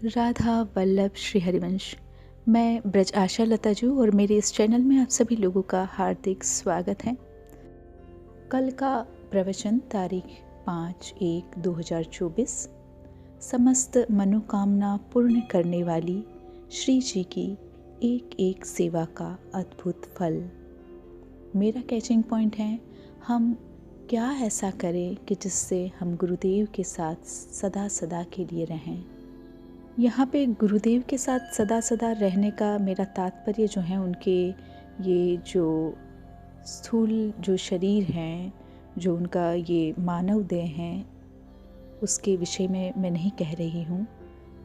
राधा वल्लभ श्री हरिवंश। मैं ब्रज आशा लताजू और मेरे इस चैनल में आप सभी लोगों का हार्दिक स्वागत है। कल का प्रवचन तारीख 5/1/2024 समस्त मनोकामना पूर्ण करने वाली श्री जी की एक एक सेवा का अद्भुत फल। मेरा कैचिंग पॉइंट है, हम क्या ऐसा करें कि जिससे हम गुरुदेव के साथ सदा सदा के लिए रहें। यहाँ पे गुरुदेव के साथ सदा सदा रहने का मेरा तात्पर्य जो है, उनके ये जो स्थूल जो शरीर हैं, जो उनका ये मानव देह हैं, उसके विषय में मैं नहीं कह रही हूँ।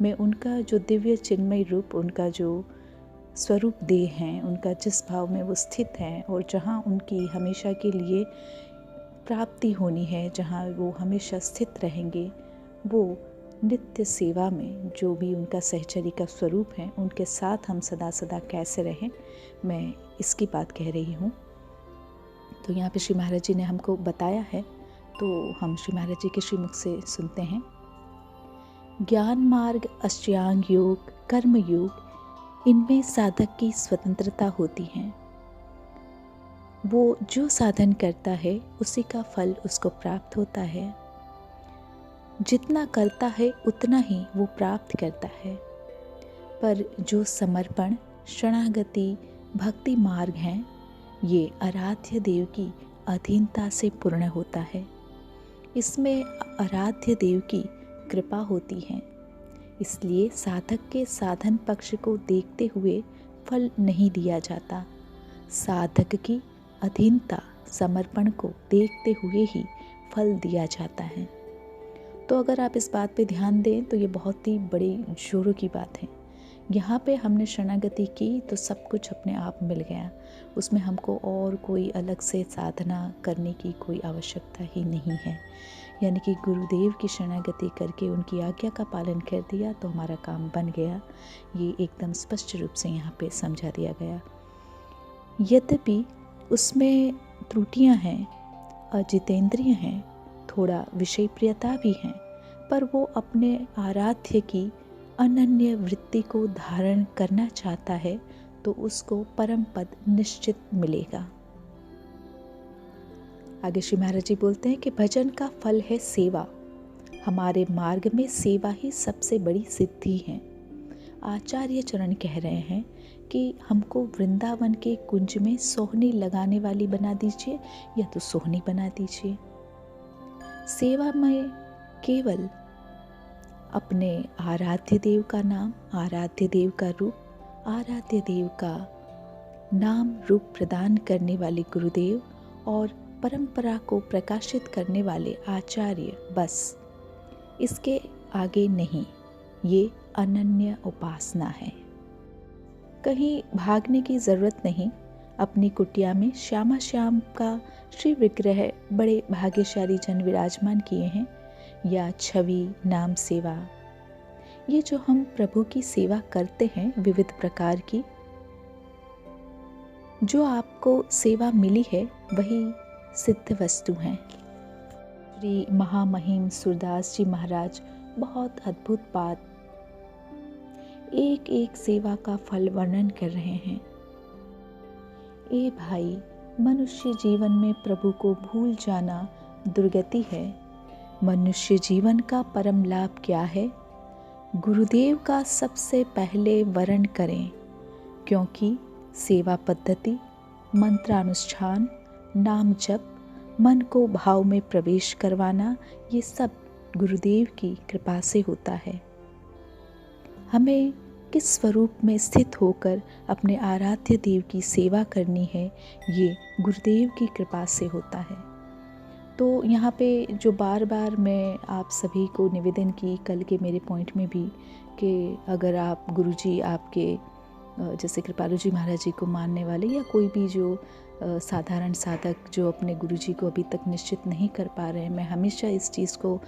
मैं उनका जो दिव्य चिन्मय रूप, उनका जो स्वरूप देह हैं, उनका जिस भाव में वो स्थित हैं और जहाँ उनकी हमेशा के लिए प्राप्ति होनी है, जहाँ वो हमेशा स्थित रहेंगे, वो नित्य सेवा में जो भी उनका सहचरी का स्वरूप है, उनके साथ हम सदा सदा कैसे रहें, मैं इसकी बात कह रही हूँ। तो यहाँ पे श्री महाराज जी ने हमको बताया है, तो हम श्री महाराज जी के श्रीमुख से सुनते हैं। ज्ञान मार्ग, अष्टांग योग, कर्म योग, इनमें साधक की स्वतंत्रता होती है। वो जो साधन करता है उसी का फल उसको प्राप्त होता है। जितना करता है उतना ही वो प्राप्त करता है। पर जो समर्पण, शरणागति, भक्ति मार्ग हैं, ये आराध्य देव की अधीनता से पूर्ण होता है। इसमें आराध्य देव की कृपा होती है। इसलिए साधक के साधन पक्ष को देखते हुए फल नहीं दिया जाता। साधक की अधीनता, समर्पण को देखते हुए ही फल दिया जाता है। तो अगर आप इस बात पे ध्यान दें तो ये बहुत ही बड़ी जोरों की बात है। यहाँ पे हमने शरणागति की तो सब कुछ अपने आप मिल गया। उसमें हमको और कोई अलग से साधना करने की कोई आवश्यकता ही नहीं है। यानी कि गुरुदेव की शरणागति करके उनकी आज्ञा का पालन कर दिया तो हमारा काम बन गया। ये एकदम स्पष्ट रूप से यहाँ पे समझा दिया गया। यद्यपि उसमें त्रुटियाँ हैं, अजितेंद्रिय हैं, थोड़ा विषय प्रियता भी है, पर वो अपने आराध्य की अनन्य वृत्ति को धारण करना चाहता है तो उसको परम पद निश्चित मिलेगा। आगे श्री महाराज जी बोलते हैं कि भजन का फल है सेवा। हमारे मार्ग में सेवा ही सबसे बड़ी सिद्धि है। आचार्य चरण कह रहे हैं कि हमको वृंदावन के कुंज में सोहनी लगाने वाली बना दीजिए या तो सोहनी बना दीजिए। सेवा में केवल अपने आराध्य देव का नाम, आराध्य देव का रूप, आराध्य देव का नाम रूप प्रदान करने वाले गुरुदेव और परंपरा को प्रकाशित करने वाले आचार्य, बस इसके आगे नहीं। ये अनन्य उपासना है। कहीं भागने की ज़रूरत नहीं। अपनी कुटिया में श्यामा श्याम का श्री विग्रह बड़े भाग्यशाली जन विराजमान किए हैं, या छवि, नाम सेवा, ये जो हम प्रभु की सेवा करते हैं विविध प्रकार की, जो आपको सेवा मिली है वही सिद्ध वस्तु है। श्री महामहिम सूरदास जी महाराज बहुत अद्भुत बात, एक एक सेवा का फल वर्णन कर रहे हैं। ए भाई, मनुष्य जीवन में प्रभु को भूल जाना दुर्गति है। मनुष्य जीवन का परम लाभ क्या है? गुरुदेव का सबसे पहले वरण करें, क्योंकि सेवा पद्धति, मंत्रानुष्ठान, नाम जप, मन को भाव में प्रवेश करवाना, ये सब गुरुदेव की कृपा से होता है। हमें किस स्वरूप में स्थित होकर अपने आराध्य देव की सेवा करनी है, ये गुरुदेव की कृपा से होता है। तो यहाँ पे जो बार बार मैं आप सभी को निवेदन की, कल के मेरे पॉइंट में भी, कि अगर आप गुरुजी आपके जैसे कृपालु जी महाराज जी को मानने वाले या कोई भी जो साधारण साधक जो अपने गुरुजी को अभी तक निश्चित नहीं कर पा रहे हैं, मैं हमेशा इस चीज़ को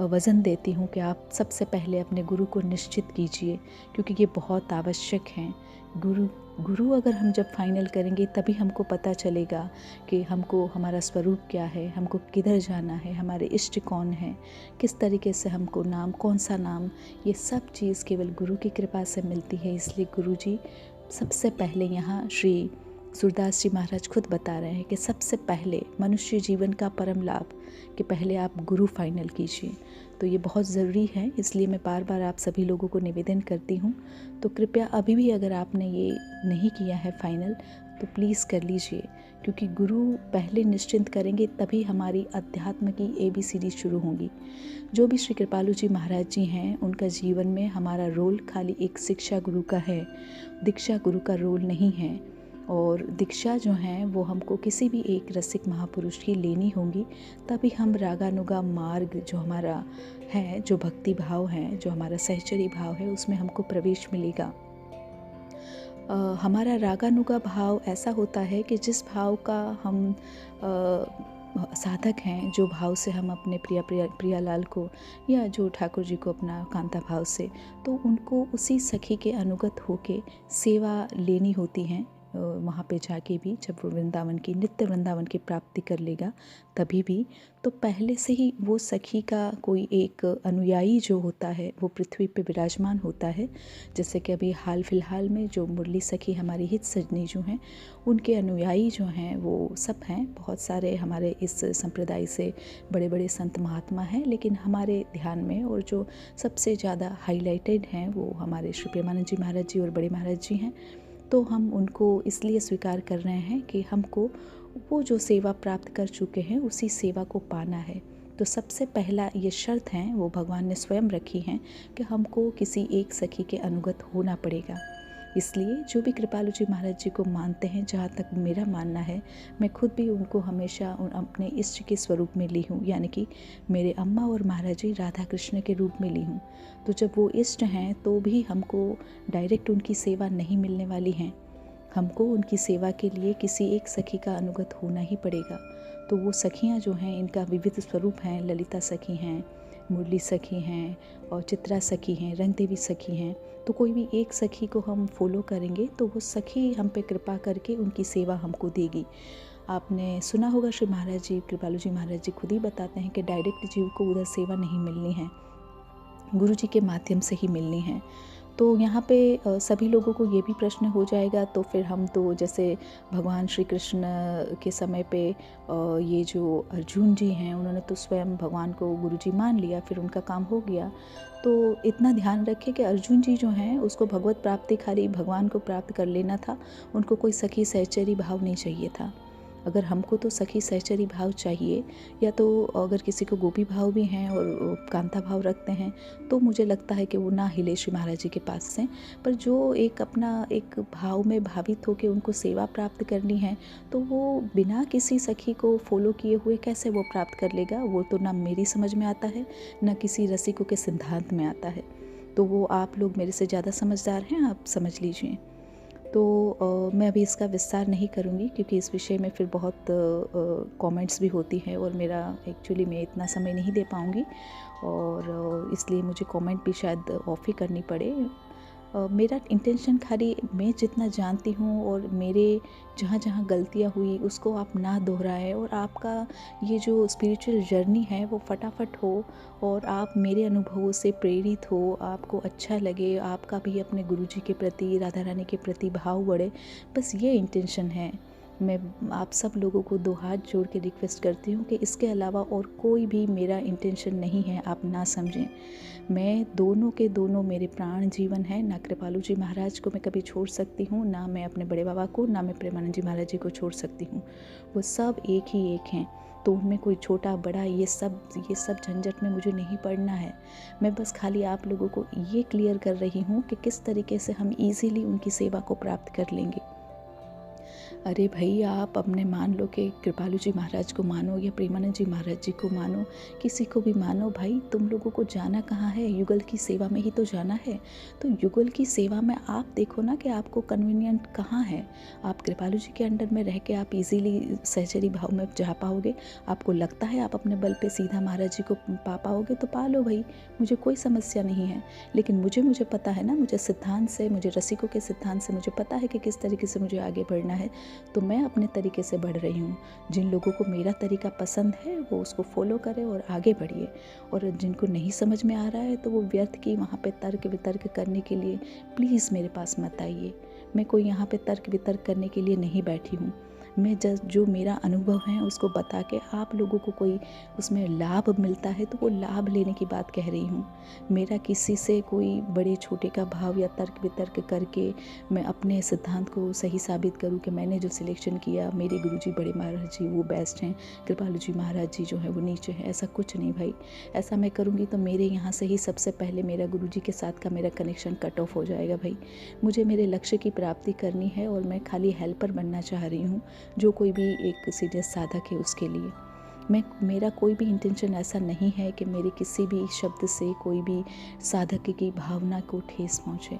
वज़न देती हूँ कि आप सबसे पहले अपने गुरु को निश्चित कीजिए, क्योंकि ये बहुत आवश्यक हैं। गुरु अगर हम जब फाइनल करेंगे तभी हमको पता चलेगा कि हमको हमारा स्वरूप क्या है, हमको किधर जाना है, हमारे इष्ट कौन है, किस तरीके से हमको नाम, कौन सा नाम, ये सब चीज़ केवल गुरु की कृपा से मिलती है। इसलिए गुरुजी सबसे पहले, यहाँ श्री सूरदास जी महाराज खुद बता रहे हैं कि सबसे पहले मनुष्य जीवन का परम लाभ कि पहले आप गुरु फाइनल कीजिए। तो ये बहुत ज़रूरी है, इसलिए मैं बार बार आप सभी लोगों को निवेदन करती हूँ। तो कृपया अभी भी अगर आपने ये नहीं किया है फाइनल तो प्लीज़ कर लीजिए, क्योंकि गुरु पहले निश्चिंत करेंगे तभी हमारी अध्यात्म की ABCD शुरू होंगी। जो भी श्री कृपालु जी महाराज जी हैं, उनका जीवन में हमारा रोल खाली एक शिक्षा गुरु का है, दीक्षा गुरु का रोल नहीं है। और दीक्षा जो है वो हमको किसी भी एक रसिक महापुरुष की लेनी होगी, तभी हम रागानुगा मार्ग जो हमारा है, जो भक्ति भाव है, जो हमारा सहचरी भाव है, उसमें हमको प्रवेश मिलेगा। हमारा रागानुगा भाव ऐसा होता है कि जिस भाव का हम साधक हैं, जो भाव से हम अपने प्रियालाल को या जो ठाकुर जी को अपना कांता भाव से, तो उनको उसी सखी के अनुगत होके सेवा लेनी होती है। वहाँ पे जाके भी जब वो वृंदावन की, नित्य वृंदावन की प्राप्ति कर लेगा तभी भी, तो पहले से ही वो सखी का कोई एक अनुयायी जो होता है वो पृथ्वी पे विराजमान होता है। जैसे कि अभी हाल फिलहाल में जो मुरली सखी हमारी हित सजनी जो हैं, उनके अनुयायी जो हैं वो सब हैं। बहुत सारे हमारे इस संप्रदाय से बड़े बड़े संत महात्मा हैं, लेकिन हमारे ध्यान में और जो सबसे ज़्यादा हाईलाइटेड हैं वो हमारे श्री प्रेमानंद जी महाराज जी और बड़े महाराज जी हैं। तो हम उनको इसलिए स्वीकार कर रहे हैं कि हमको वो जो सेवा प्राप्त कर चुके हैं उसी सेवा को पाना है। तो सबसे पहला ये शर्त है वो भगवान ने स्वयं रखी हैं कि हमको किसी एक सखी के अनुगत होना पड़ेगा। इसलिए जो भी कृपालु जी महाराज जी को मानते हैं, जहाँ तक मेरा मानना है, मैं खुद भी उनको हमेशा अपने इष्ट के स्वरूप में ली हूँ, यानी कि मेरे अम्मा और महाराज जी राधा कृष्ण के रूप में ली हूँ। तो जब वो इष्ट हैं तो भी हमको डायरेक्ट उनकी सेवा नहीं मिलने वाली है, हमको उनकी सेवा के लिए किसी एक सखी का अनुगत होना ही पड़ेगा। तो वो सखियाँ जो हैं, इनका विविध स्वरूप हैं। ललिता सखी हैं, मुरली सखी हैं और चित्रा सखी हैं, रंग देवी सखी हैं। तो कोई भी एक सखी को हम फॉलो करेंगे तो वो सखी हम पे कृपा करके उनकी सेवा हमको देगी। आपने सुना होगा श्री महाराज जी, कृपालु जी महाराज जी खुद ही बताते हैं कि डायरेक्ट जीव को उधर सेवा नहीं मिलनी है, गुरु जी के माध्यम से ही मिलनी है। तो यहाँ पे सभी लोगों को ये भी प्रश्न हो जाएगा, तो फिर हम तो जैसे भगवान श्री कृष्ण के समय पे ये जो अर्जुन जी हैं, उन्होंने तो स्वयं भगवान को गुरुजी मान लिया, फिर उनका काम हो गया। तो इतना ध्यान रखें कि अर्जुन जी जो हैं उसको भगवत प्राप्ति खाली भगवान को प्राप्त कर लेना था, उनको कोई सखी सहचरी भाव नहीं चाहिए था। अगर हमको तो सखी सहचरी भाव चाहिए, या तो अगर किसी को गोपी भाव भी हैं और कांता भाव रखते हैं, तो मुझे लगता है कि वो ना हिले श्री महाराज जी के पास से। पर जो एक अपना एक भाव में भावित होकर उनको सेवा प्राप्त करनी है, तो वो बिना किसी सखी को फॉलो किए हुए कैसे वो प्राप्त कर लेगा? वो तो ना मेरी समझ में आता है, ना किसी रसिकों के सिद्धांत में आता है। तो वो आप लोग मेरे से ज़्यादा समझदार हैं, आप समझ लीजिए। तो मैं अभी इसका विस्तार नहीं करूँगी, क्योंकि इस विषय में फिर बहुत कमेंट्स भी होती हैं और मेरा एक्चुअली मैं इतना समय नहीं दे पाऊँगी, और इसलिए मुझे कमेंट भी शायद ऑफ ही करनी पड़े। मेरा इंटेंशन खाली मैं जितना जानती हूँ और मेरे जहाँ जहाँ गलतियाँ हुई उसको आप ना दोहराएं, और आपका ये जो स्पिरिचुअल जर्नी है वो फटाफट हो और आप मेरे अनुभवों से प्रेरित हो, आपको अच्छा लगे, आपका भी अपने गुरुजी के प्रति, राधा रानी के प्रति भाव बढ़े। बस ये इंटेंशन है। मैं आप सब लोगों को दो हाथ जोड़ के रिक्वेस्ट करती हूँ कि इसके अलावा और कोई भी मेरा इंटेंशन नहीं है, आप ना समझें। मैं दोनों के दोनों मेरे प्राण जीवन है। ना कृपालु जी महाराज को मैं कभी छोड़ सकती हूँ, ना मैं अपने बड़े बाबा को, ना मैं प्रेमानंद जी महाराज जी को छोड़ सकती हूँ। वो सब एक ही एक हैं, तो उनमें कोई छोटा बड़ा ये सब झंझट में मुझे नहीं पड़ना है। मैं बस खाली आप लोगों को ये क्लियर कर रही हूँ कि किस तरीके से हम ईज़िली उनकी सेवा को प्राप्त कर लेंगे। अरे भाई, आप अपने मान लो कि कृपालु जी महाराज को मानो या प्रेमानंद जी महाराज जी को मानो, किसी को भी मानो, भाई तुम लोगों को जाना कहाँ है, युगल की सेवा में ही तो जाना है। तो युगल की सेवा में आप देखो ना कि आपको कन्वीनियंट कहाँ है। आप कृपालु जी के अंडर में रह के आप इजीली सहचरी भाव में जा पाओगे। आपको लगता है आप अपने बल पे सीधा महाराज जी को पा पाओगे तो पा लो भाई, मुझे कोई समस्या नहीं है। लेकिन मुझे पता है ना, मुझे सिद्धांत से, मुझे रसिकों के सिद्धांत से मुझे पता है कि किस तरीके से मुझे आगे बढ़ना है। तो मैं अपने तरीके से बढ़ रही हूँ। जिन लोगों को मेरा तरीका पसंद है वो उसको फॉलो करें और आगे बढ़िए, और जिनको नहीं समझ में आ रहा है तो वो व्यर्थ की वहाँ पे तर्क वितर्क करने के लिए प्लीज़ मेरे पास मत आइए। मैं कोई यहाँ पे तर्क वितर्क करने के लिए नहीं बैठी हूँ। मैं जो मेरा अनुभव है उसको बता के आप लोगों को कोई उसमें लाभ मिलता है तो वो लाभ लेने की बात कह रही हूँ। मेरा किसी से कोई बड़े छोटे का भाव या तर्क वितर्क करके मैं अपने सिद्धांत को सही साबित करूँ कि मैंने जो सिलेक्शन किया, मेरे गुरुजी बड़े महाराज जी वो बेस्ट हैं, कृपालु जी महाराज जी जो है वो नीचे हैं, ऐसा कुछ नहीं भाई। ऐसा मैं करूँगी तो मेरे यहाँ से ही सबसे पहले मेरा गुरुजी के साथ का मेरा कनेक्शन कट ऑफ हो जाएगा भाई। मुझे मेरे लक्ष्य की प्राप्ति करनी है और मैं खाली हेल्पर बनना चाह रही हूँ, जो कोई भी एक सीरियस साधक है उसके लिए। मेरा कोई भी इंटेंशन ऐसा नहीं है कि मेरे किसी भी शब्द से कोई भी साधक की भावना को ठेस पहुँचे।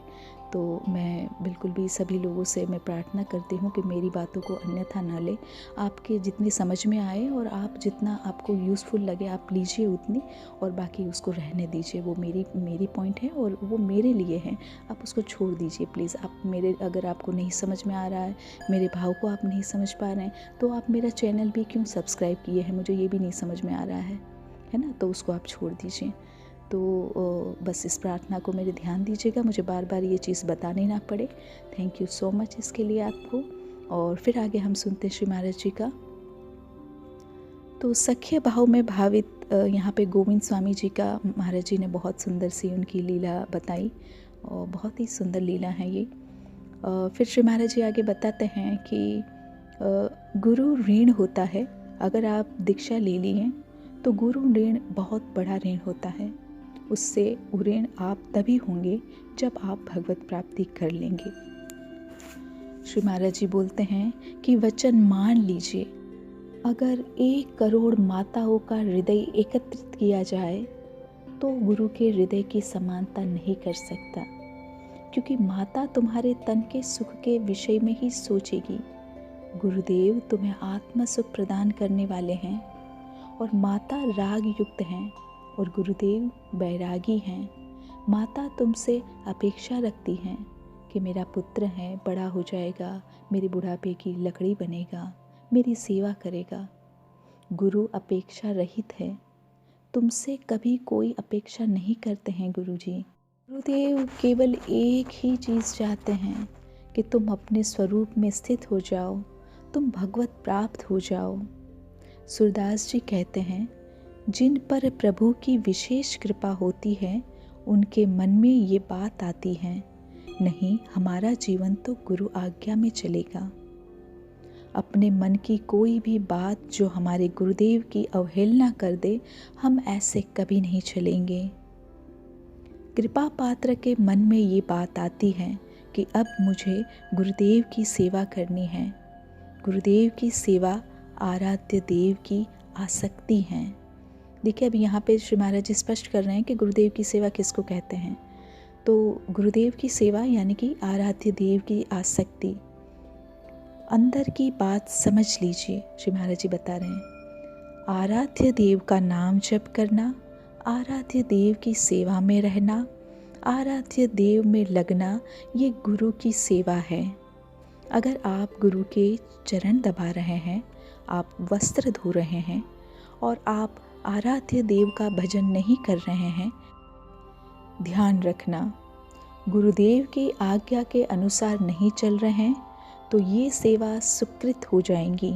तो मैं बिल्कुल भी सभी लोगों से मैं प्रार्थना करती हूँ कि मेरी बातों को अन्यथा ना ले। आपके जितनी समझ में आए और आप जितना आपको यूज़फुल लगे आप लीजिए उतनी, और बाकी उसको रहने दीजिए। वो मेरी पॉइंट है और वो मेरे लिए है, आप उसको छोड़ दीजिए प्लीज़। आप मेरे, अगर आपको नहीं समझ में आ रहा है, मेरे भाव को आप नहीं समझ पा रहे हैं, तो आप मेरा चैनल भी क्यों सब्सक्राइब किए हैं, मुझे ये भी नहीं समझ में आ रहा है ना। तो उसको आप छोड़ दीजिए। तो बस इस प्रार्थना को मेरे ध्यान दीजिएगा, मुझे बार बार ये चीज़ बतानी ना पड़े। थैंक यू सो मच इसके लिए आपको। और फिर आगे हम सुनते हैं श्री महाराज जी का। तो सख्य भाव में भावित यहाँ पे गोविंद स्वामी जी का महाराज जी ने बहुत सुंदर सी उनकी लीला बताई, और बहुत ही सुंदर लीला है ये। फिर श्री महाराज जी आगे बताते हैं कि गुरु ऋण होता है। अगर आप दीक्षा ले लिए तो गुरु ऋण बहुत बड़ा ऋण होता है। उससे ऋण आप तभी होंगे जब आप भगवत प्राप्ति कर लेंगे। श्री महाराज जी बोलते हैं कि वचन मान लीजिए, अगर 1 करोड़ माताओं का हृदय एकत्रित किया जाए तो गुरु के हृदय की समानता नहीं कर सकता, क्योंकि माता तुम्हारे तन के सुख के विषय में ही सोचेगी। गुरुदेव तुम्हें आत्म सुख प्रदान करने वाले हैं, और माता राग युक्त हैं, और गुरुदेव बैरागी हैं। माता तुमसे अपेक्षा रखती हैं कि मेरा पुत्र है, बड़ा हो जाएगा, मेरे बुढ़ापे की लकड़ी बनेगा, मेरी सेवा करेगा। गुरु अपेक्षा रहित है, तुमसे कभी कोई अपेक्षा नहीं करते हैं गुरुजी। गुरुदेव केवल एक ही चीज़ चाहते हैं कि तुम अपने स्वरूप में स्थित हो जाओ, तुम भगवत प्राप्त हो जाओ। सूरदास जी कहते हैं, जिन पर प्रभु की विशेष कृपा होती है उनके मन में ये बात आती है, नहीं हमारा जीवन तो गुरु आज्ञा में चलेगा। अपने मन की कोई भी बात जो हमारे गुरुदेव की अवहेलना कर दे, हम ऐसे कभी नहीं चलेंगे। कृपा पात्र के मन में ये बात आती है कि अब मुझे गुरुदेव की सेवा करनी है। गुरुदेव की सेवा आराध्य देव की आसक्ति है। देखिए, अब यहाँ पे श्री महाराज जी स्पष्ट कर रहे हैं कि गुरुदेव की सेवा किसको कहते हैं। तो गुरुदेव की सेवा यानी कि आराध्य देव की आसक्ति। अंदर की बात समझ लीजिए, श्री महाराज जी बता रहे हैं, आराध्य देव का नाम जप करना, आराध्य देव की सेवा में रहना, आराध्य देव में लगना, ये गुरु की सेवा है। अगर आप गुरु के चरण दबा रहे हैं, आप वस्त्र धो रहे हैं और आप आराध्य देव का भजन नहीं कर रहे हैं, ध्यान रखना, गुरुदेव की आज्ञा के अनुसार नहीं चल रहे हैं, तो ये सेवा सुकृत हो जाएंगी,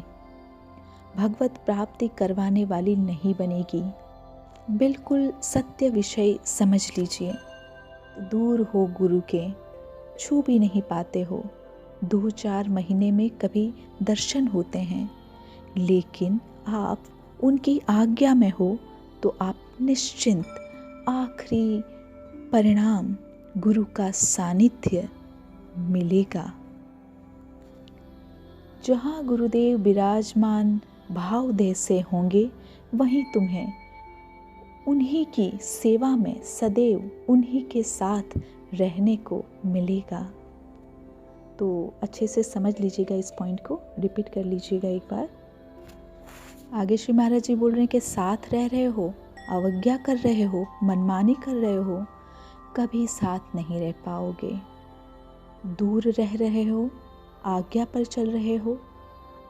भगवत प्राप्ति करवाने वाली नहीं बनेगी। बिल्कुल सत्य विषय समझ लीजिए। दूर हो गुरु के, छू भी नहीं पाते हो, 2-4 महीने में कभी दर्शन होते हैं, लेकिन आप उनकी आज्ञा में हो तो आप निश्चिंत, आखिरी परिणाम गुरु का सानिध्य मिलेगा। जहाँ गुरुदेव विराजमान भाव देह से होंगे, वहीं तुम्हें उन्हीं की सेवा में सदैव उन्हीं के साथ रहने को मिलेगा। तो अच्छे से समझ लीजिएगा, इस पॉइंट को रिपीट कर लीजिएगा एक बार। आगे श्री महाराज जी बोल रहे हैं कि साथ रह रहे हो, अवज्ञा कर रहे हो, मनमानी कर रहे हो, कभी साथ नहीं रह पाओगे। दूर रह रहे हो, आज्ञा पर चल रहे हो,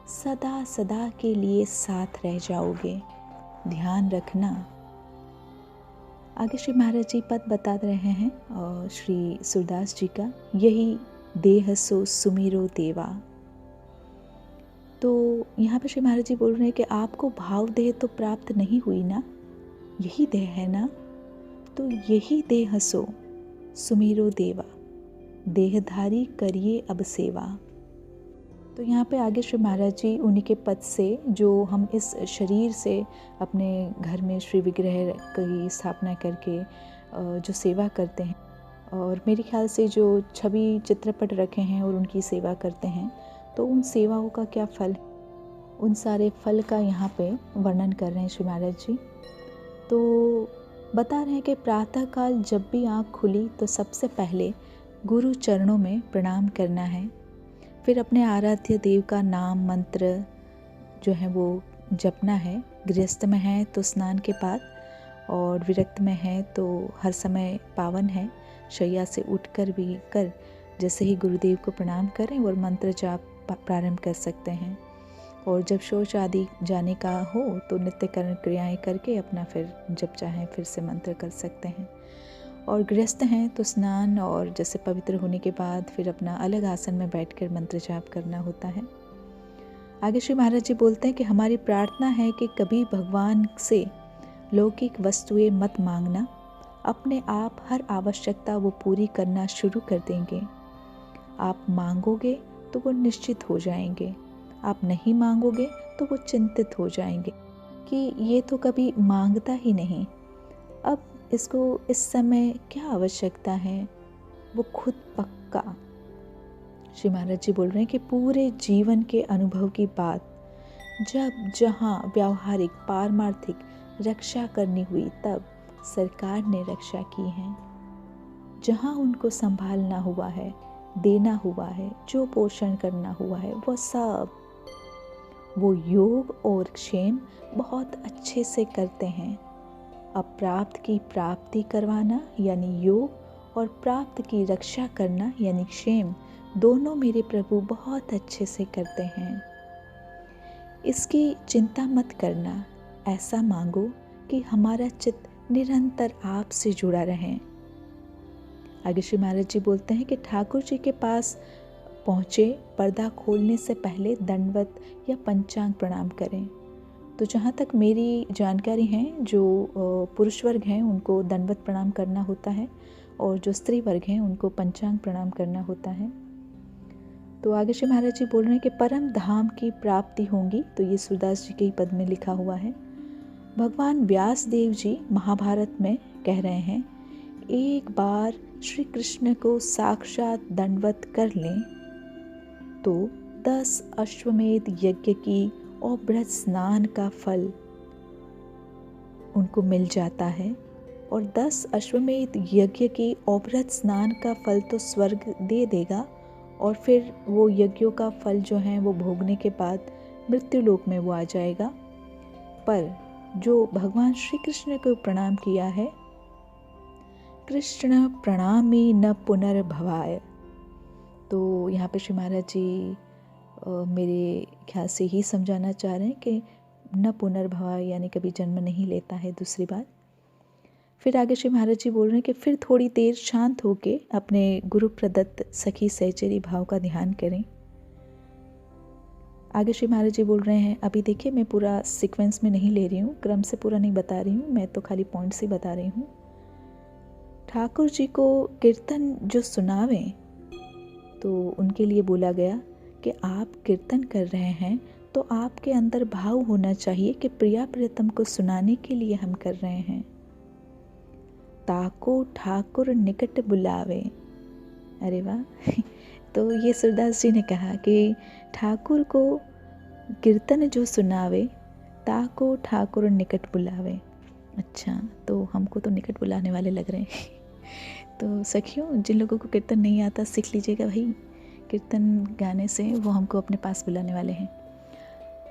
सदा सदा के लिए साथ रह जाओगे, ध्यान रखना। आगे श्री महाराज जी पद बता रहे हैं और श्री सूरदास जी का, यही देह सो सुमिरो देवा। तो यहाँ पे श्री महाराज जी बोल रहे हैं कि आपको भाव देह तो प्राप्त नहीं हुई ना, यही देह है ना, तो यही देह सो सुमिरो देवा, देहधारी करिए अब सेवा। तो यहाँ पे आगे श्री महाराज जी उन्हीं के पद से, जो हम इस शरीर से अपने घर में श्री विग्रह की स्थापना करके जो सेवा करते हैं, और मेरे ख्याल से जो छवि चित्रपट रखे हैं और उनकी सेवा करते हैं, तो उन सेवाओं का क्या फल, उन सारे फल का यहाँ पे वर्णन कर रहे हैं श्री महाराज जी। तो बता रहे हैं कि प्रातःकाल जब भी आँख खुली तो सबसे पहले गुरु चरणों में प्रणाम करना है, फिर अपने आराध्य देव का नाम मंत्र जो है वो जपना है। गृहस्थ में है तो स्नान के बाद, और विरक्त में है तो हर समय पावन है, शैया से उठकर भी कर जैसे ही गुरुदेव को प्रणाम करें और मंत्र जाप प्रारंभ कर सकते हैं। और जब शौच आदि जाने का हो तो नित्य कर्म क्रियाएं करके अपना फिर जब चाहें फिर से मंत्र कर सकते हैं। और गृहस्थ हैं तो स्नान और जैसे पवित्र होने के बाद फिर अपना अलग आसन में बैठकर मंत्र जाप करना होता है। आगे श्री महाराज जी बोलते हैं कि हमारी प्रार्थना है कि कभी भगवान से लौकिक वस्तुएं मत मांगना, अपने आप हर आवश्यकता वो पूरी करना शुरू कर देंगे। आप मांगोगे तो वो निश्चित हो जाएंगे, आप नहीं मांगोगे तो वो चिंतित हो जाएंगे कि ये तो कभी मांगता ही नहीं, अब इसको इस समय क्या आवश्यकता है, वो खुद पक्का। श्री महाराज जी बोल रहे हैं कि पूरे जीवन के अनुभव की बात, जब जहाँ व्यावहारिक पारमार्थिक रक्षा करनी हुई तब सरकार ने रक्षा की है। जहाँ उनको संभालना हुआ है, देना हुआ है, जो पोषण करना हुआ है, वो सब वो योग और क्षेम बहुत अच्छे से करते हैं। अब प्राप्त की प्राप्ति करवाना यानी योग, और प्राप्त की रक्षा करना यानी क्षेम, दोनों मेरे प्रभु बहुत अच्छे से करते हैं। इसकी चिंता मत करना, ऐसा मांगो कि हमारा चित्त निरंतर आपसे जुड़ा रहे। आगे श्री महाराज जी बोलते हैं कि ठाकुर जी के पास पहुँचे पर्दा खोलने से पहले दंडवत या पंचांग प्रणाम करें। तो जहाँ तक मेरी जानकारी है, जो पुरुष वर्ग हैं उनको दंडवत प्रणाम करना होता है, और जो स्त्री वर्ग हैं उनको पंचांग प्रणाम करना होता है। तो आगे श्री महाराज जी बोल रहे हैं कि परम धाम की प्राप्ति होगी। तो ये सूरदास जी के ही पद में लिखा हुआ है। भगवान व्यास देव जी महाभारत में कह रहे हैं, एक बार श्री कृष्ण को साक्षात दंडवत कर लें तो 10 अश्वमेध यज्ञ की और ब्रज स्नान का फल उनको मिल जाता है, और 10 अश्वमेध यज्ञ की और ब्रज स्नान का फल तो स्वर्ग दे देगा, और फिर वो यज्ञों का फल जो है वो भोगने के बाद मृत्यु लोक में वो आ जाएगा। पर जो भगवान श्री कृष्ण को प्रणाम किया है, कृष्ण प्रणामी न पुनर्भवाय, तो यहाँ पे श्री महाराज जी मेरे ख्याल से ही समझाना चाह रहे हैं कि न पुनर्भवाय यानी कभी जन्म नहीं लेता है दूसरी बार। फिर आगे श्री महाराज जी बोल रहे हैं कि फिर थोड़ी देर शांत होके अपने गुरु प्रदत्त सखी सहचरी भाव का ध्यान करें। आगे श्री महाराज जी बोल रहे हैं, अभी देखिए मैं पूरा सीक्वेंस में नहीं ले रही हूँ, क्रम से पूरा नहीं बता रही हूँ, मैं तो खाली पॉइंट्स ही बता रही हूँ। ठाकुर जी को कीर्तन जो सुनावें, तो उनके लिए बोला गया कि आप कीर्तन कर रहे हैं तो आपके अंदर भाव होना चाहिए कि प्रिया प्रियतम को सुनाने के लिए हम कर रहे हैं। ताको ठाकुर निकट बुलावे, अरे वाह तो ये सूरदास जी ने कहा कि ठाकुर को कीर्तन जो सुनावे, ताको ठाकुर निकट बुलावे। अच्छा, तो हमको तो निकट बुलाने वाले लग रहे हैं। तो सखियों, जिन लोगों को कीर्तन नहीं आता सीख लीजिएगा भाई, कीर्तन गाने से वो हमको अपने पास बुलाने वाले हैं।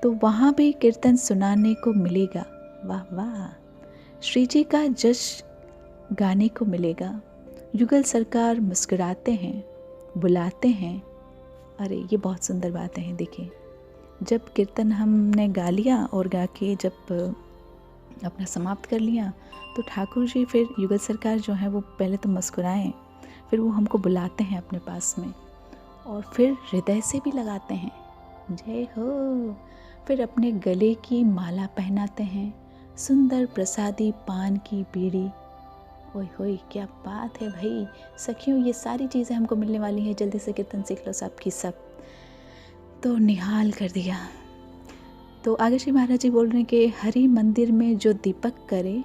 तो वहाँ भी कीर्तन सुनाने को मिलेगा। वाह वाह, श्री जी का जश गाने को मिलेगा। युगल सरकार मुस्कुराते हैं, बुलाते हैं। अरे ये बहुत सुंदर बातें हैं। देखिए, जब कीर्तन हमने गा लिया और गा के जब अपना समाप्त कर लिया, तो ठाकुर जी फिर युगल सरकार जो है वो पहले तो मुस्कुराएं, फिर वो हमको बुलाते हैं अपने पास में और फिर हृदय से भी लगाते हैं, जय हो। फिर अपने गले की माला पहनाते हैं, सुंदर प्रसादी पान की बीड़ी। ओए होए, क्या बात है भाई। सखियों, ये सारी चीज़ें हमको मिलने वाली हैं। जल्दी से कीर्तन सीख लो सब की सब। तो निहाल कर दिया। तो आगे श्री महाराज जी बोल रहे हैं कि हरि मंदिर में जो दीपक करे,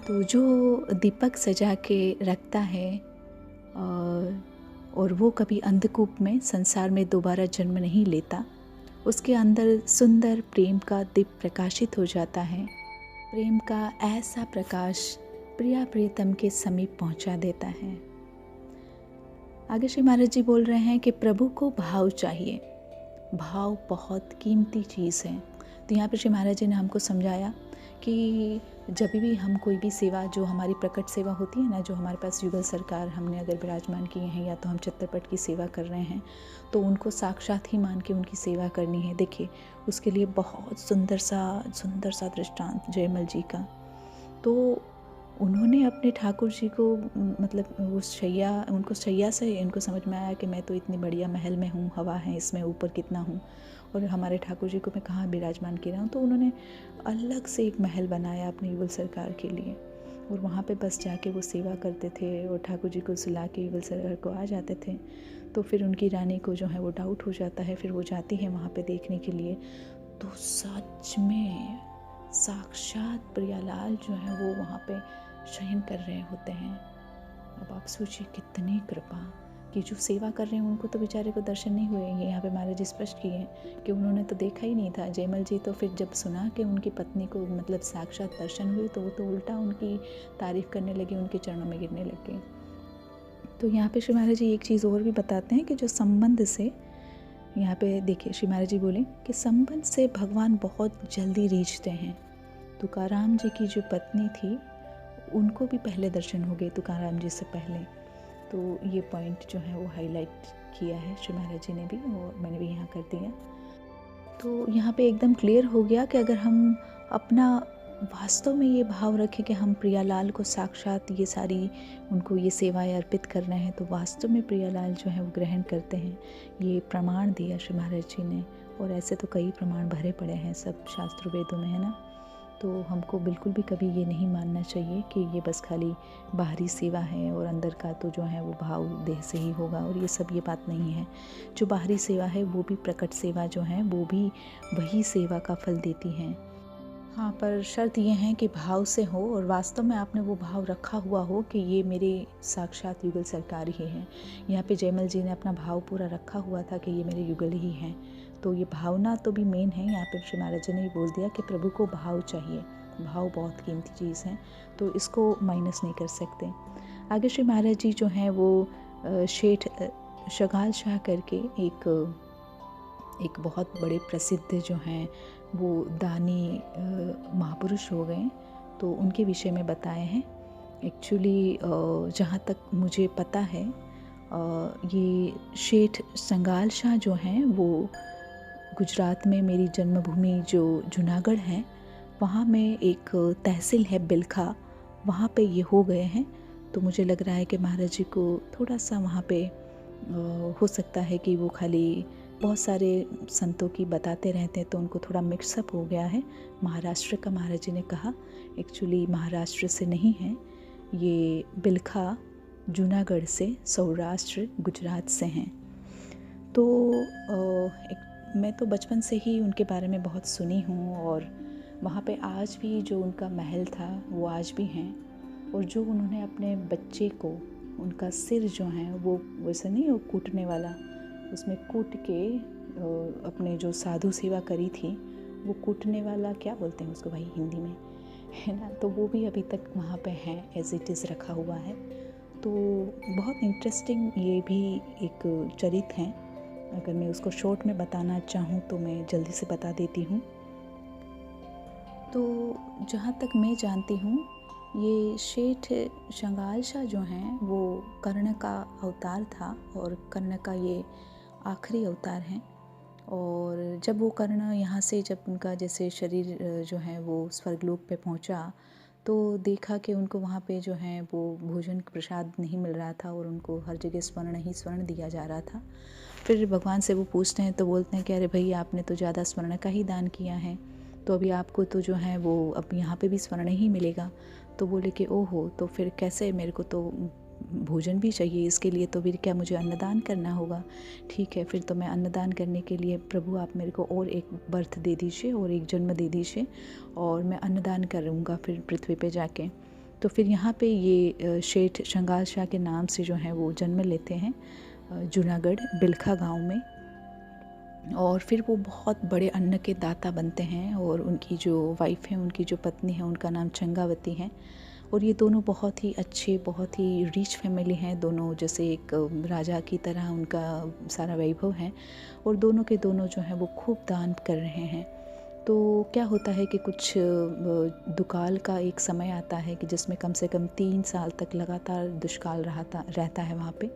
तो जो दीपक सजा के रखता है और वो कभी अंधकूप में संसार में दोबारा जन्म नहीं लेता, उसके अंदर सुंदर प्रेम का दीप प्रकाशित हो जाता है। प्रेम का ऐसा प्रकाश प्रिया प्रियतम के समीप पहुंचा देता है। आगे श्री महाराज जी बोल रहे हैं कि प्रभु को भाव चाहिए। भाव बहुत कीमती चीज़ है। तो यहाँ पर श्री महाराज जी ने हमको समझाया कि जब भी हम कोई भी सेवा, जो हमारी प्रकट सेवा होती है ना, जो हमारे पास युगल सरकार हमने अगर विराजमान किए हैं या तो हम चित्रपट की सेवा कर रहे हैं, तो उनको साक्षात ही मान के उनकी सेवा करनी है। देखिए, उसके लिए बहुत सुंदर सा दृष्टांत जयमल जी का। तो उन्होंने अपने ठाकुर जी को मतलब उनको शैया से इनको समझ में आया कि मैं तो इतनी बढ़िया महल में हूँ, हवा है इसमें, ऊपर कितना हूँ, और हमारे ठाकुर जी को मैं कहाँ विराजमान किया हूँ। तो उन्होंने अलग से एक महल बनाया अपने युगल सरकार के लिए, और वहाँ पे बस जाके वो सेवा करते थे और ठाकुर जी को सुला के युगल सरकार को आ जाते थे। तो फिर उनकी रानी को जो है वो डाउट हो जाता है, फिर वो जाती है वहाँ पे देखने के लिए, तो सच में साक्षात प्रियालाल जो है वो वहाँ पे शयन कर रहे होते हैं। अब आप सोचिए कितनी कृपा कि जो सेवा कर रहे हैं उनको तो बेचारे को दर्शन नहीं हुए। ये यहाँ पे महाराज जी स्पष्ट किए हैं कि उन्होंने तो देखा ही नहीं था। जयमल जी तो फिर जब सुना कि उनकी पत्नी को मतलब साक्षात दर्शन हुए, तो वो तो उल्टा उनकी तारीफ़ करने लगे, उनके चरणों में गिरने लगे। तो यहाँ पे श्री महाराज जी एक चीज़ और भी बताते हैं कि जो संबंध से, यहाँ पे देखिए श्री महाराज जी बोले कि संबंध से भगवान बहुत जल्दी रीझते हैं। तुकाराम जी की जो पत्नी थी उनको भी पहले दर्शन हो गए तुकाराम जी से पहले। तो ये पॉइंट जो है वो हाईलाइट किया है श्री महाराज जी ने भी, और मैंने भी यहाँ कर दिया। तो यहाँ पे एकदम क्लियर हो गया कि अगर हम अपना वास्तव में ये भाव रखें कि हम प्रियालाल को साक्षात ये सारी उनको ये सेवाएं अर्पित कर रहे हैं, तो वास्तव में प्रियालाल जो है वो ग्रहण करते हैं। ये प्रमाण दिया श्री महाराज जी ने, और ऐसे तो कई प्रमाण भरे पड़े हैं सब शास्त्र वेदों में, है ना। तो हमको बिल्कुल भी कभी ये नहीं मानना चाहिए कि ये बस खाली बाहरी सेवा है और अंदर का तो जो है वो भाव देह से ही होगा, और ये सब ये बात नहीं है। जो बाहरी सेवा है वो भी प्रकट सेवा जो है वो भी वही सेवा का फल देती है। हाँ, पर शर्त ये है कि भाव से हो और वास्तव में आपने वो भाव रखा हुआ हो कि ये मेरे साक्षात युगल सरकार ही है। यहाँ पे जयमल जी ने अपना भाव पूरा रखा हुआ था कि ये मेरे युगल ही हैं। तो ये भावना तो भी मेन है। यहाँ पे श्री महाराज जी ने बोल दिया कि प्रभु को भाव चाहिए। भाव बहुत कीमती चीज़ है, तो इसको माइनस नहीं कर सकते। आगे श्री महाराज जी जो हैं वो शेठ शगाल शाह करके एक बहुत बड़े प्रसिद्ध जो हैं वो दानी महापुरुष हो गए, तो उनके विषय में बताए हैं। एक्चुअली जहाँ तक मुझे पता है ये शेठ संगाल शाह जो हैं वो गुजरात में, मेरी जन्मभूमि जो जूनागढ़ है वहाँ में एक तहसील है बिलखा, वहाँ पे ये हो गए हैं। तो मुझे लग रहा है कि महाराज जी को थोड़ा सा वहाँ पे हो सकता है कि वो खाली बहुत सारे संतों की बताते रहते हैं तो उनको थोड़ा मिक्सअप हो गया है। महाराष्ट्र का महाराज जी ने कहा, एक्चुअली महाराष्ट्र से नहीं है, ये बिलखा जूनागढ़ से, सौराष्ट्र गुजरात से हैं। तो मैं तो बचपन से ही उनके बारे में बहुत सुनी हूँ, और वहाँ पे आज भी जो उनका महल था वो आज भी हैं, और जो उन्होंने अपने बच्चे को उनका सिर जो है वो वैसे नहीं, वो कूटने वाला, उसमें कूट के अपने जो साधु सेवा करी थी वो कूटने वाला, क्या बोलते हैं उसको भाई हिंदी में, है ना, तो वो भी अभी तक वहाँ पे है, एज इट इज़ रखा हुआ है। तो बहुत इंटरेस्टिंग ये भी एक चरित्र है। अगर मैं उसको शॉर्ट में बताना चाहूँ तो मैं जल्दी से बता देती हूँ। तो जहाँ तक मैं जानती हूँ, ये सेठ शंगाल शाह जो हैं वो कर्ण का अवतार था, और कर्ण का ये आखिरी अवतार हैं। और जब वो कर्ण यहाँ से, जब उनका जैसे शरीर जो है वो स्वर्गलोक पे पहुँचा, तो देखा कि उनको वहाँ पे जो है वो भोजन प्रसाद नहीं मिल रहा था, और उनको हर जगह स्वर्ण ही स्वर्ण दिया जा रहा था। फिर भगवान से वो पूछते हैं तो बोलते हैं कि अरे भाई, आपने तो ज़्यादा स्वर्ण का ही दान किया है, तो अभी आपको तो जो है वो अब यहाँ पे भी स्वर्ण ही मिलेगा। तो बोले कि ओहो, तो फिर कैसे, मेरे को तो भोजन भी चाहिए, इसके लिए तो फिर क्या मुझे अन्नदान करना होगा। ठीक है, फिर तो मैं अन्नदान करने के लिए प्रभु आप मेरे को और एक बर्थ दे दीजिए और एक जन्म दे दीजिए, और मैं अन्नदान करूँगा फिर पृथ्वी पे जाके। तो फिर यहाँ पे ये सेठ शंगाल शाह के नाम से जो है वो जन्म लेते हैं जूनागढ़ बिलखा गांव में। और फिर वो बहुत बड़े अन्न के दाता बनते हैं, और उनकी जो वाइफ है, उनकी जो पत्नी है, उनका नाम चंगावती है। और ये दोनों बहुत ही अच्छे, बहुत ही रिच फैमिली हैं दोनों, जैसे एक राजा की तरह उनका सारा वैभव है, और दोनों के दोनों जो हैं वो खूब दान कर रहे हैं। तो क्या होता है कि कुछ दुकाल का एक समय आता है कि जिसमें कम से कम 3 साल तक लगातार दुष्काल रहता है वहाँ पे,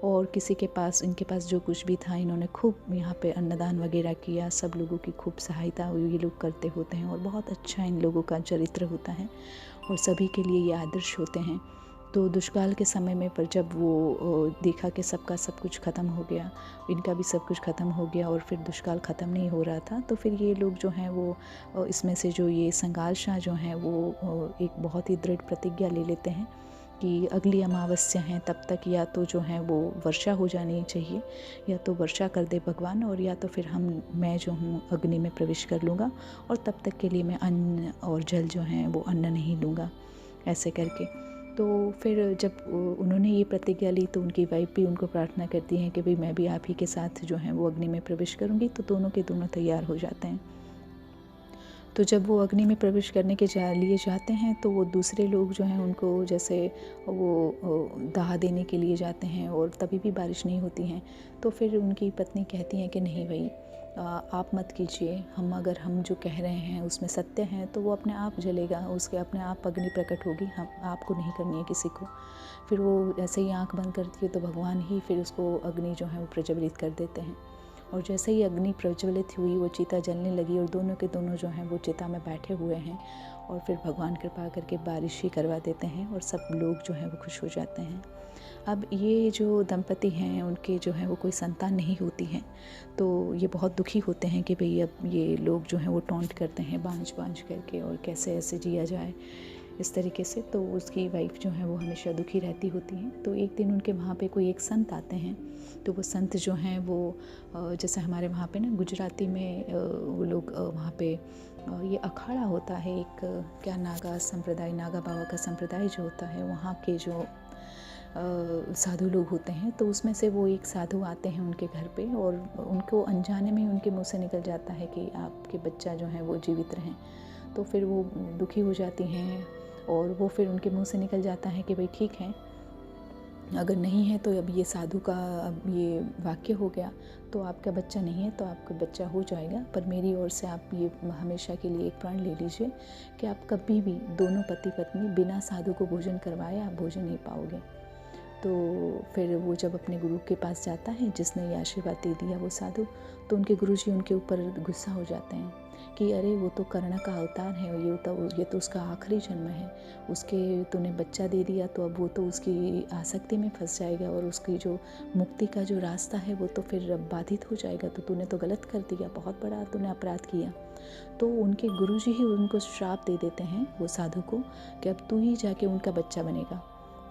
और किसी के पास, इनके पास जो कुछ भी था, इन्होंने खूब यहाँ पे अन्नदान वगैरह किया, सब लोगों की खूब सहायता ये लोग करते होते हैं, और बहुत अच्छा इन लोगों का चरित्र होता है, और सभी के लिए ये आदर्श होते हैं। तो दुष्काल के समय में पर जब वो देखा कि सबका सब कुछ ख़त्म हो गया, इनका भी सब कुछ ख़त्म हो गया, और फिर दुष्काल ख़त्म नहीं हो रहा था, तो फिर ये लोग जो हैं वो इसमें से जो ये संगाल शाह जो हैं वो एक बहुत ही दृढ़ प्रतिज्ञा ले लेते हैं कि अगली अमावस्या है तब तक या तो जो है वो वर्षा हो जानी चाहिए, या तो वर्षा कर दे भगवान, और या तो फिर मैं जो हूँ अग्नि में प्रवेश कर लूँगा, और तब तक के लिए मैं अन्न और जल जो है वो अन्न नहीं लूँगा, ऐसे करके। तो फिर जब उन्होंने ये प्रतिज्ञा ली तो उनकी वाइफ भी उनको प्रार्थना करती हैं कि भाई मैं भी आप ही के साथ जो है वो अग्नि में प्रवेश करूँगी। तो दोनों के दोनों तैयार हो जाते हैं। तो जब वो अग्नि में प्रवेश करने के लिए जाते हैं तो वो दूसरे लोग जो हैं उनको जैसे वो दाह देने के लिए जाते हैं, और तभी भी बारिश नहीं होती हैं। तो फिर उनकी पत्नी कहती हैं कि नहीं भाई, आप मत कीजिए, अगर हम जो कह रहे हैं उसमें सत्य हैं तो वो अपने आप जलेगा, उसके अपने आप अग्नि प्रकट होगी, हम आपको नहीं करनी है किसी को। फिर वो ऐसे ही आंख बंद करती है तो भगवान ही फिर उसको अग्नि जो है वो प्रज्वलित कर देते हैं। और जैसे ही अग्नि प्रज्वलित हुई, वो चिता जलने लगी, और दोनों के दोनों जो हैं वो चिता में बैठे हुए हैं, और फिर भगवान कृपा करके बारिश ही करवा देते हैं, और सब लोग जो हैं वो खुश हो जाते हैं। अब ये जो दंपति हैं उनके जो है वो कोई संतान नहीं होती है, तो ये बहुत दुखी होते हैं कि भाई अब ये लोग जो हैं वो टॉन्ट करते हैं बांझ करके, और कैसे ऐसे जिया जाए इस तरीके से। तो उसकी वाइफ जो है वो हमेशा दुखी रहती होती हैं। तो एक दिन उनके वहाँ पे कोई एक संत आते हैं, तो वो संत जो हैं वो जैसे हमारे वहाँ पे ना गुजराती में वो लोग वहाँ पे ये अखाड़ा होता है एक, क्या नागा संप्रदाय, नागा बाबा का संप्रदाय जो होता है, वहाँ के जो साधु लोग होते हैं, तो उसमें से वो एक साधु आते हैं उनके घर पे, और उनको अनजाने में उनके मुंह से निकल जाता है कि आपके बच्चा जो है वो जीवित रहें। तो फिर वो दुखी हो जाती हैं, और वो फिर उनके मुंह से निकल जाता है कि भाई ठीक है, अगर नहीं है तो अब ये साधु का अब ये वाक्य हो गया, तो आपका बच्चा नहीं है तो आपका बच्चा हो जाएगा, पर मेरी ओर से आप ये हमेशा के लिए एक प्रण ले लीजिए कि आप कभी भी दोनों पति पत्नी बिना साधु को भोजन करवाए आप भोजन नहीं पाओगे। तो फिर वो जब अपने गुरु के पास जाता है जिसने ये आशीर्वाद दे दिया वो साधु, तो उनके गुरुजी उनके ऊपर गुस्सा हो जाते हैं कि अरे वो तो कर्ण का अवतार है, ये तो उसका आखिरी जन्म है, उसके तूने बच्चा दे दिया तो अब वो तो उसकी आसक्ति में फंस जाएगा, और उसकी जो मुक्ति का जो रास्ता है वो तो फिर बाधित हो जाएगा, तो तूने तो गलत कर दिया, बहुत बड़ा तूने अपराध किया। तो उनके गुरुजी ही उनको श्राप दे देते हैं वो साधु को कि अब तू ही जाके उनका बच्चा बनेगा।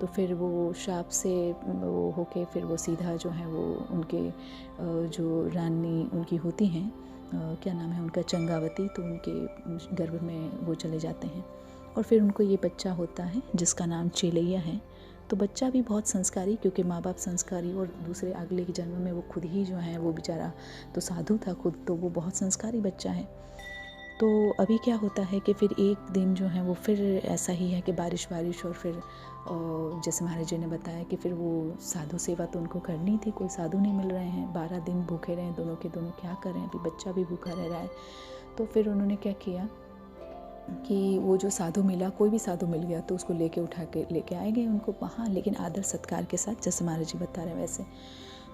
तो फिर वो शाप से वो होके फिर वो सीधा जो है वो उनके जो रानी उनकी होती हैं, क्या नाम है उनका, चंगावती, तो उनके गर्भ में वो चले जाते हैं, और फिर उनको ये बच्चा होता है जिसका नाम चेलैया है। तो बच्चा भी बहुत संस्कारी, क्योंकि माँ बाप संस्कारी और दूसरे अगले के जन्म में वो खुद ही जो है वो बेचारा तो साधु था खुद, तो वो बहुत संस्कारी बच्चा है। तो अभी क्या होता है कि फिर एक दिन जो है वो फिर ऐसा ही है कि बारिश और फिर जैसे महाराज जी ने बताया कि फिर वो साधु सेवा तो उनको करनी थी, कोई साधु नहीं मिल रहे हैं, 12 दिन भूखे रहे दोनों के दोनों, क्या करें, अभी बच्चा भी भूखा रह रहा है। तो फिर उन्होंने क्या किया कि वो जो साधु मिला, कोई भी साधु मिल गया तो उसको उठा के लेके आएंगे उनको वहाँ, लेकिन आदर सत्कार के साथ, जैसे महाराज जी बता रहे हैं वैसे।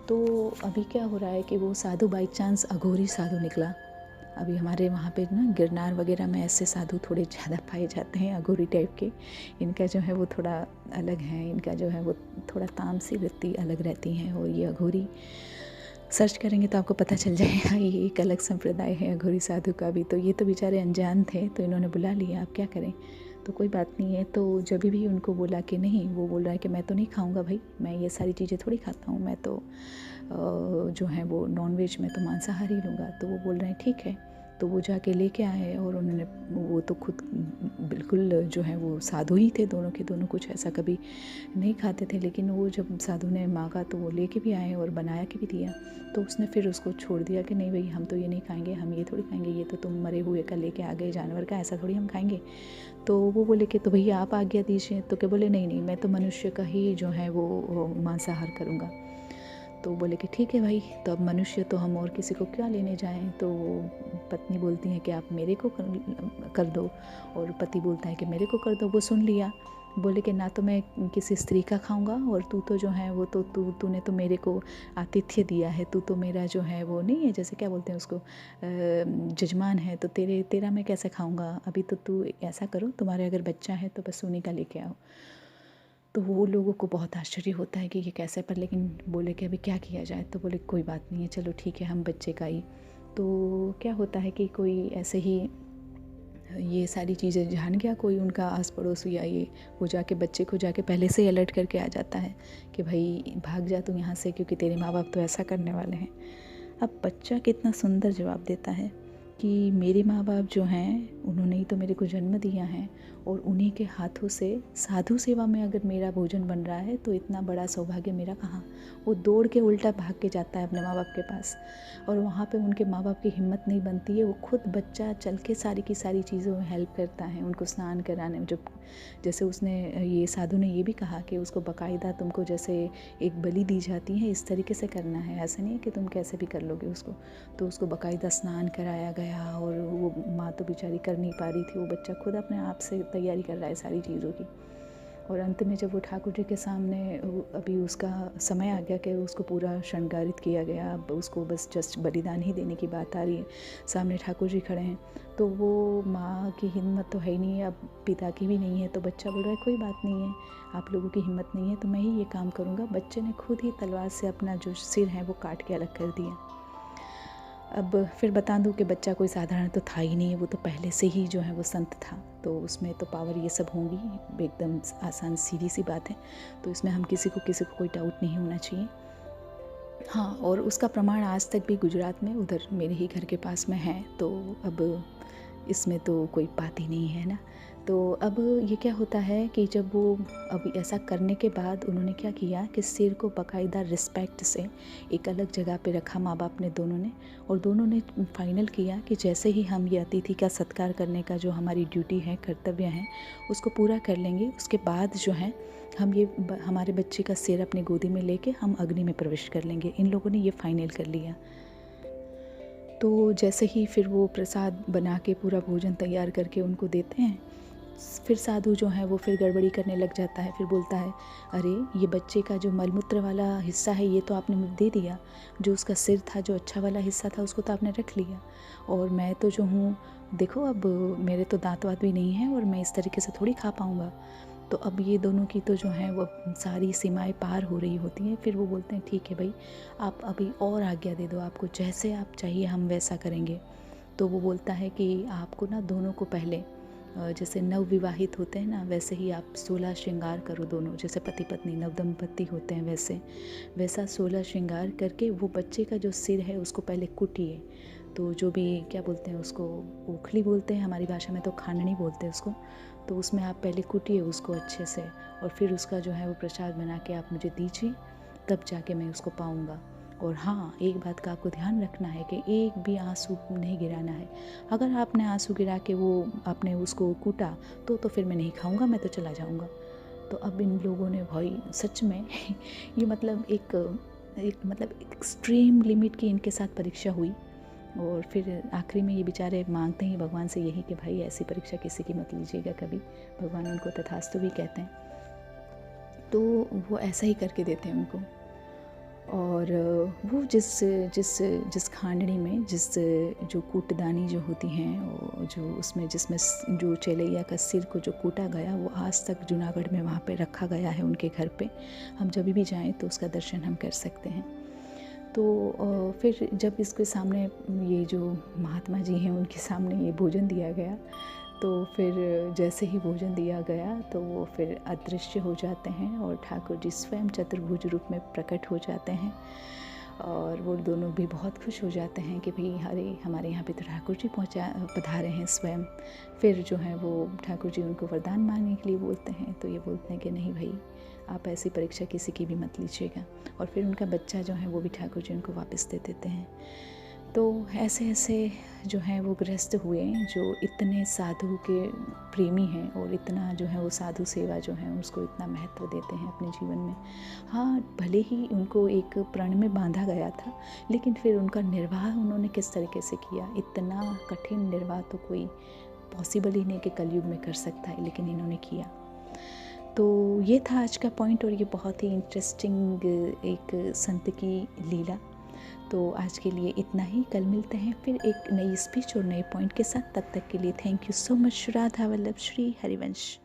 तो अभी क्या हो रहा है कि वो साधु बाई चांस अघोरी साधु निकला। अभी हमारे वहाँ पे ना गिरनार वगैरह में ऐसे साधु थोड़े ज़्यादा पाए जाते हैं, अघोरी टाइप के। इनका जो है वो थोड़ा अलग है, इनका जो है वो थोड़ा तामसी वृत्ति अलग रहती है। और ये अघोरी सर्च करेंगे तो आपको पता चल जाएगा, ये एक अलग संप्रदाय है अघोरी साधु का भी। तो ये तो बेचारे अनजान थे, तो इन्होंने बुला लिया, आप क्या करें। तो कोई बात नहीं है। तो जब भी उनको बोला कि नहीं, वो बोल रहा है कि मैं तो नहीं खाऊंगा भाई, मैं ये सारी चीज़ें थोड़ी खाता हूँ, मैं तो जो है वो नॉनवेज में तो मांसाहारी लूँगा। तो वो बोल रहे हैं ठीक है। तो वो जाके लेके आए और उन्होंने, वो तो खुद बिल्कुल जो है वो साधु ही थे दोनों के दोनों, कुछ ऐसा कभी नहीं खाते थे, लेकिन वो जब साधु ने मांगा तो वो लेके भी आए और बनाया के भी दिया। तो उसने फिर उसको छोड़ दिया कि नहीं भाई, हम तो ये नहीं खाएंगे, हम ये थोड़ी खाएंगे, ये तो तुम मरे हुए का लेके आ गए, जानवर का, ऐसा थोड़ी हम खाएंगे। तो वो बोले कि तो भैया आप आज्ञा दीजिए। तो क्या बोले नहीं नहीं, मैं तो मनुष्य का ही जो है वो मांसाहार करूँगा। तो बोले कि ठीक है भाई, तो अब मनुष्य तो हम और किसी को क्या लेने जाएं। तो पत्नी बोलती है कि आप मेरे को कर दो, और पति बोलता है कि मेरे को कर दो। वो सुन लिया, बोले कि ना तो मैं किसी स्त्री का खाऊंगा, और तू तो जो है वो तो तूने तो मेरे को आतिथ्य दिया है, तू तो मेरा जो है वो नहीं है, जैसे क्या बोलते हैं उसको, जजमान है, तो तेरा मैं कैसे खाऊंगा। अभी तो तू ऐसा करो, तुम्हारे अगर बच्चा है तो बस उन्हीं का लेके आओ। तो वो लोगों को बहुत आश्चर्य होता है कि ये कैसे, पर लेकिन बोले कि अभी क्या किया जाए। तो बोले कोई बात नहीं है, चलो ठीक है, हम बच्चे का ही। तो क्या होता है कि कोई ऐसे ही ये सारी चीज़ें जान गया कोई उनका आस पड़ोस, या ये वो जाके बच्चे को जाके पहले से ही अलर्ट करके आ जाता है कि भाई भाग जा तू यहाँ से, क्योंकि तेरे माँ बाप तो ऐसा करने वाले हैं। अब बच्चा कितना सुंदर जवाब देता है कि मेरे माँ बाप जो हैं उन्होंने ही तो मेरे को जन्म दिया है, और उन्हीं के हाथों से साधु सेवा में अगर मेरा भोजन बन रहा है तो इतना बड़ा सौभाग्य मेरा कहाँ। वो दौड़ के उल्टा भाग के जाता है अपने माँ बाप के पास, और वहाँ पे उनके माँ बाप की हिम्मत नहीं बनती है। वो खुद बच्चा चल के सारी की सारी चीज़ों में हेल्प करता है, उनको स्नान कराने में। जब जैसे उसने, ये साधु ने ये भी कहा कि उसको बाकायदा तुमको जैसे एक बलि दी जाती है इस तरीके से करना है, ऐसा नहीं है कि तुम कैसे भी कर लोगे उसको। तो उसको बाकायदा स्नान कराया गया, और वो माँ तो बेचारी कर नहीं पा रही थी, वो बच्चा खुद अपने आप से तैयारी कर रहा है सारी चीज़ों की। और अंत में जब वो ठाकुर जी के सामने, अभी उसका समय आ गया कि उसको पूरा श्रृंगारित किया गया, अब उसको बस जस्ट बलिदान ही देने की बात आ रही है, सामने ठाकुर जी खड़े हैं। तो वो माँ की हिम्मत तो है ही नहीं है, अब पिता की भी नहीं है। तो बच्चा बोल रहा है कोई बात नहीं है, आप लोगों की हिम्मत नहीं है तो मैं ही ये काम करूँगा। बच्चे ने खुद ही तलवार से अपना जो सिर है वो काट के अलग कर दिया। अब फिर बता दूं कि बच्चा कोई साधारण तो था ही नहीं, वो तो पहले से ही जो है वो संत था, तो उसमें तो पावर ये सब होंगी, एकदम आसान सीधी सी बात है। तो इसमें हम किसी को कोई डाउट नहीं होना चाहिए। हाँ, और उसका प्रमाण आज तक भी गुजरात में उधर मेरे ही घर के पास में है, तो अब इसमें तो कोई बात ही नहीं है ना। तो अब ये क्या होता है कि जब वो अब ऐसा करने के बाद उन्होंने क्या किया कि सिर को बाकायदा रिस्पेक्ट से एक अलग जगह पे रखा माँ बाप ने दोनों ने, और दोनों ने फाइनल किया कि जैसे ही हम ये अतिथि का सत्कार करने का जो हमारी ड्यूटी है, कर्तव्य है, उसको पूरा कर लेंगे, उसके बाद जो है हम ये हमारे बच्चे का सिर अपने गोदी में लेके हम अग्नि में प्रवेश कर लेंगे। इन लोगों ने ये फाइनल कर लिया। तो जैसे ही फिर वो प्रसाद बना के पूरा भोजन तैयार करके उनको देते हैं, फिर साधु जो है वो फिर गड़बड़ी करने लग जाता है। फिर बोलता है अरे ये बच्चे का जो मलमूत्र वाला हिस्सा है ये तो आपने मुझे दे दिया, जो उसका सिर था, जो अच्छा वाला हिस्सा था, उसको तो आपने रख लिया, और मैं तो जो हूँ देखो, अब मेरे तो दांत वात भी नहीं है और मैं इस तरीके से थोड़ी खा पाऊँगा। तो अब ये दोनों की तो जो है वो सारी सीमाएं पार हो रही होती हैं। फिर वो बोलते हैं ठीक है भाई, आप अभी और आज्ञा दे दो, आपको जैसे आप चाहिए हम वैसा करेंगे। तो वो बोलता है कि आपको ना दोनों को पहले जैसे नवविवाहित होते हैं ना, वैसे ही आप 16 श्रृंगार करो दोनों, जैसे पति पत्नी नवदंपति होते हैं वैसा 16 श्रृंगार करके वो बच्चे का जो सिर है उसको पहले कुटिए। तो जो भी क्या बोलते हैं उसको, ओखली बोलते हैं हमारी भाषा में, तो खांडनी बोलते हैं उसको। तो उसमें आप पहले कूटिए उसको अच्छे से और फिर उसका जो है वो प्रसाद बना के आप मुझे दीजिए, तब जाके मैं उसको पाऊँगा। और हाँ, एक बात का आपको ध्यान रखना है कि एक भी आंसू नहीं गिराना है। अगर आपने आंसू गिरा के वो आपने उसको कूटा तो फिर मैं नहीं खाऊंगा, मैं तो चला जाऊंगा। तो अब इन लोगों ने भाई सच में ये मतलब एक मतलब एक्सट्रीम लिमिट की इनके साथ परीक्षा हुई। और फिर आखिरी में ये बेचारे मांगते हैं भगवान से यही कि भाई ऐसी परीक्षा किसी की मत लीजिएगा कभी। भगवान उनको तथास्तु भी कहते हैं, तो वो ऐसा ही करके देते हैं उनको। और वो जिस जिस जिस खांडनी में जो कूटदानी जो होती हैं, जो उसमें जिसमें जो चेलैया का सिर को जो कूटा गया, वो आज तक जूनागढ़ में वहाँ पे रखा गया है उनके घर पे। हम जब भी जाएं तो उसका दर्शन हम कर सकते हैं। तो फिर जब इसके सामने ये जो महात्मा जी हैं उनके सामने ये भोजन दिया गया, तो फिर जैसे ही भोजन दिया गया तो वो फिर अदृश्य हो जाते हैं और ठाकुर जी स्वयं चतुर्भुज रूप में प्रकट हो जाते हैं। और वो दोनों भी बहुत खुश हो जाते हैं कि भाई अरे हमारे यहाँ पे तो ठाकुर जी पधारे हैं स्वयं। फिर जो है वो ठाकुर जी उनको वरदान मांगने के लिए बोलते हैं, तो ये बोलते हैं कि नहीं भाई, आप ऐसी परीक्षा किसी की भी मत लीजिएगा। और फिर उनका बच्चा जो है वो भी ठाकुर जी उनको वापस दे देते हैं। तो ऐसे ऐसे जो हैं वो गृहस्थ हुए जो इतने साधु के प्रेमी हैं और इतना जो है वो साधु सेवा जो है उसको इतना महत्व देते हैं अपने जीवन में। हाँ, भले ही उनको एक प्रण में बांधा गया था, लेकिन फिर उनका निर्वाह उन्होंने किस तरीके से किया। इतना कठिन निर्वाह तो कोई पॉसिबल ही नहीं कि कलयुग में कर सकता है, लेकिन इन्होंने किया। तो ये था आज का पॉइंट, और ये बहुत ही इंटरेस्टिंग एक संत की लीला। तो आज के लिए इतना ही। कल मिलते हैं फिर एक नई स्पीच और नए पॉइंट के साथ। तब तक के लिए thank you so much. Radha Vallabh Shri Harivansh.